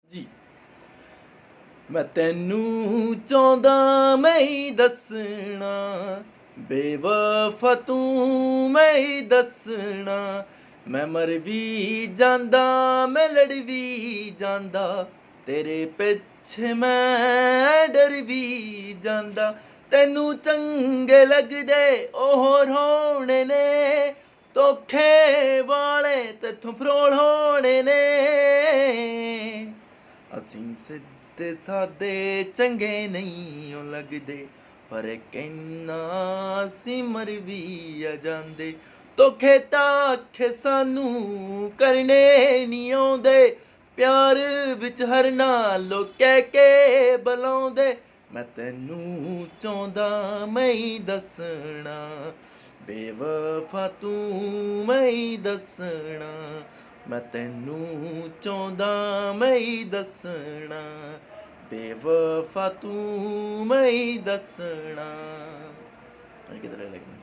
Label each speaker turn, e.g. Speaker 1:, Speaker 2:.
Speaker 1: ਜੀ ਮੈਂ ਤੈਨੂੰ ਚਾਹੁੰਦਾ ਮੈਂ ਹੀ ਦੱਸਣਾ ਬੇਵਫਾ ਤੂੰ ਮੈਂ ਹੀ ਦੱਸਣਾ ਮੈਂ ਮਰ ਵੀ ਜਾਂਦਾ ਮੈਂ ਲੜ ਵੀ ਜਾਂਦਾ ਤੇਰੇ ਪਿੱਛੇ ਮੈਂ ਡਰ ਵੀ ਜਾਂਦਾ ਤੈਨੂੰ ਚੰਗੇ ਲੱਗਦੇ ਉਹ ਰੋਣੇ ਨੇ ਧੋਖੇ ਵਾਲੇ ਤੇਥੋਂ ਫਰੋਲ ਹੋਣੇ ਨੇ ਅਸੀਂ ਸਿੱਧੇ ਸਾਦੇ ਚੰਗੇ ਨਹੀਂ ਓ ਲੱਗਦੇ ਪਰ ਕਹਿਣਾ ਅਸੀਂ ਮਰ ਵੀ ਆ ਜਾਂਦੇ ਧੋਖੇ ਤਾਖੇ ਸਾਨੂੰ ਕਰਨੇ ਨਹੀਂ ਆਉਂਦੇ ਪਿਆਰ ਵਿੱਚ ਹਰ ਨਾਲੋਂ ਕਹਿ ਕੇ ਬੁਲਾਉਂਦੇ ਮੈਂ ਤੈਨੂੰ ਚਾਹੁੰਦਾ ਮੈਂ ਹੀ ਦੱਸਣਾ ਬੇਵਫਾ ਤੂੰ ਮੈਂ ਹੀ ਦੱਸਣਾ ਮੈਂ ਤੈਨੂੰ ਚਾਹੁੰਦਾ ਮੈਂ ਹੀ ਦੱਸਣਾ ਬੇਵਫਾ ਤੂੰ ਮੈਂ ਹੀ ਦੱਸਣਾ ਕਿਧਰ ਲੱਗਣਾ